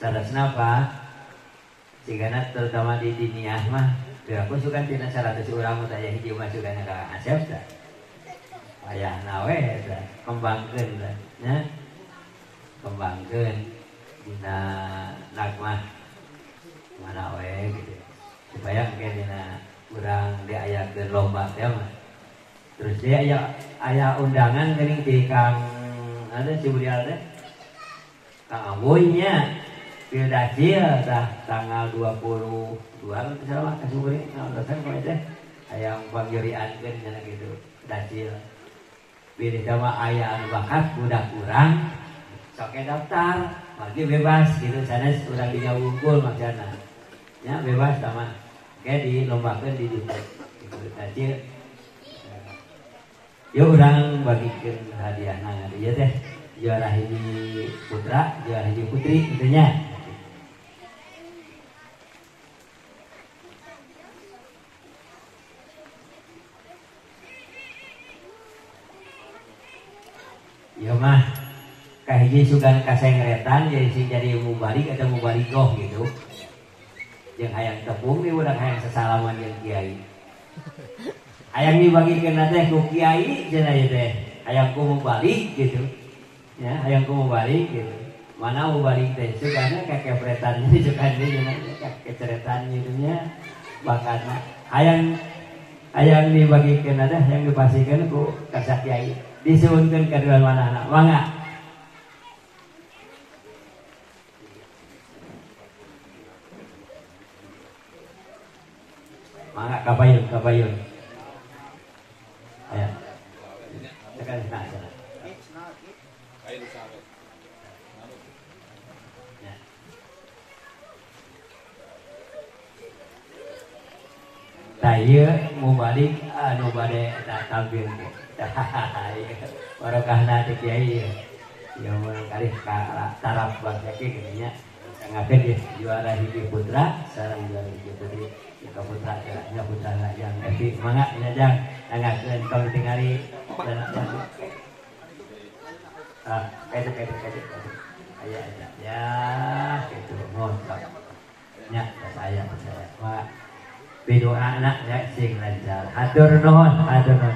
Sarasna apa? Sigana terutama di dunia mah, aku suka tina 100 urang mah aya hiji masukan ka Asep tah. Aya nawe tah, kembangkeun tah, nya. Kembangkeun dina nagmah mana we gitu. Supaya mungkin dina urang diayakeun lomba teh mah. Terus dia aya undangan geuning ti Kang ada si Budial teh. Kang Aboynya Pildacil dah tanggal 22 misalnya kasuburi ngadosan kowe teh hayang pangjuriankeun cenah gitu dacil pilih sama aya anu bakat budak urang sok daftar margi bebas gitu sanes urang dinya wungkul maksana nya bebas sama ge dilombakeun di ditu gitu dacil yuk urang bagikeun hadiahna ieu teh juara hiji putra juara hiji putri intinya. Ya mah kahiji sugan kasengretan jadi mubalik atau mubalikoh gitu. Yang hayang tepung nih udah hayang sesalaman yang kiai. Hayang dibagikeun teh ku kiai cenah ieu teh. Hayang ku mubalik gitu. Ya, hayang ku mubalik gitu. Mana mubalik teh sugana kakepretan sugan deui cenah keceretan gitu nya bakatna. Hayang dibagikeun teh hayang dipasikeun ku ka kiai. Disuunkeun ka dua mana anak mangga mangga kabayun aya tekan sana ieu mubalik anu bade tampil barokahna teh kiai ya barangkali taraf bangsa kieu nya sangakeun dia juara hiji putra sareng juara hiji putri ka putra nya putra yang epi mangga nyajang sangakeun kami tingali dan kayak aya ya gitu mohon nya saya Pak bidoa anak ya sing lancar hatur nuhun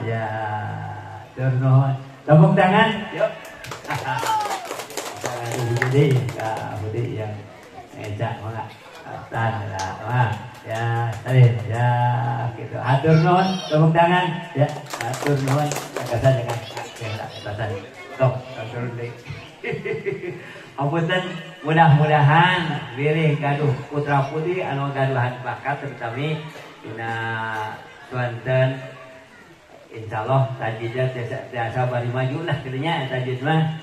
ya hatur nuhun tepuk tangan yuk jadi budi yang ngejak mangga tan lah ya tadi ya gitu hatur nuhun tepuk tangan ya hatur nuhun katasan dengan katasan tok turun deui apunten mudah-mudahan bilih gaduh putra putri anu gaduhan bakat terutama dina Swanten insyaallah tajidnya biasa bari maju lah kieunya tajid mah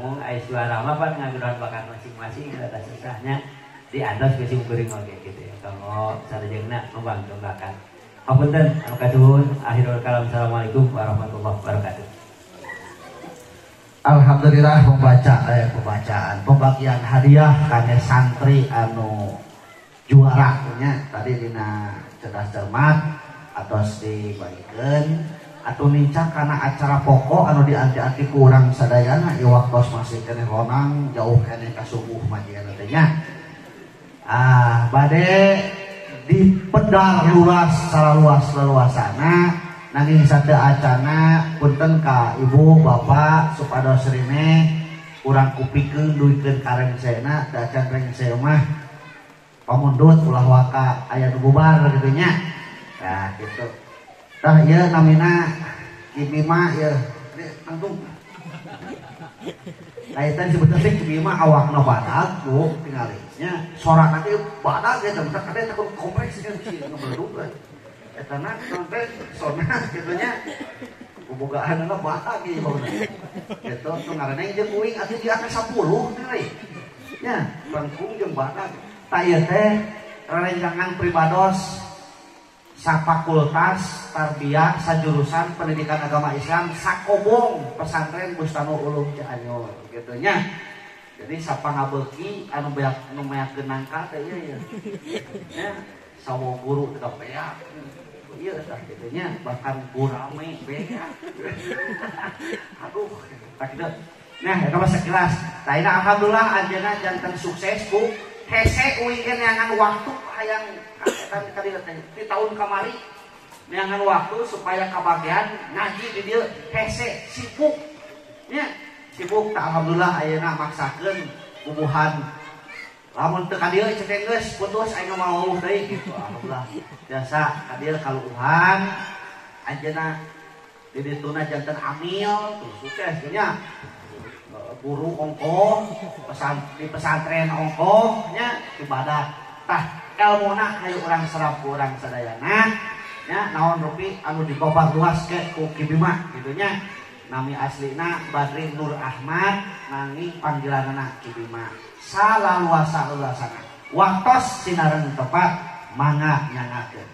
mung aya suara mah pan ngaduhan bakat masing-masing eta susahnya diantos geus kuring oge gitu ya kanggo sarejengna membantu bakat apunten anu katuhun akhirul kalam assalamualaikum warahmatullahi wabarakatuh. Alhamdulillah pembacaan pembagian hadiah kangge santri anu juara nya tadi dina cerdas cermat atos dibagikeun atuh nincak kana acara pokok anu dianti-anti ku urang sadayana ieu waktos masih keneh lonang jauh keneh ka subuh majikan teh nya bade dipedal luas secara luas leluasana nanging sate acana punten ka ibu bapak supados rene urang kupikeun duikeun karengsena da acan rengseu mah pamundut ulah waka aya nu bubar kitu nya nah kitu tah ieu namina kibi mah ieu antum kaitan sebetulna kibi mah awakna badag ku tingali nya soranna teh badag eta mah kade takut kompleks kan si ngebledug eta na sampai sona kitunya bobogaan na bahagia bauna gitu tuh ngaranna jeung uing atuh di atas 10 deui nya bangkung jeung badak ta ieu teh rerencangan pribados safakultas tarbiyah sajurusan pendidikan agama Islam sakobong pesantren Bustanu Ulum Cianjur gitu nya jadi sapangabeuki anu beak nu meakeun nangka teh ieu ya sawo guru teh kapeak iya tah kitu nya bahkan gurame beak aduh tak kitu Nah eta mah sekilas taina alhamdulillah anjeunna janten sukses Bu hese uingkeun neangan waktu hayang eta tadi di tahun kamari neangan waktu supaya kabagian ngaji di dieu hese sibuk nya sibuk tak alhamdulillah ayeuna maksakeun bubuhan lamun teu ka dieu ceuk geus putus aing mau deui gitu alhamdulillah biasa ka dieu kaluuhan anjeunna di dituna janten amil tuh sukses nya guru ongkoh di pesantren ongkoh nya ibadah tah elmuna hayu urang serap ku urang sadayana nya naon rupi anu digobar luas ke ku Kibima kitu nya nami aslina Badri Nur Ahmad nanging panggilanna Kibima salaluasa ulasana waktos sinareng tepat mangga nyangakeun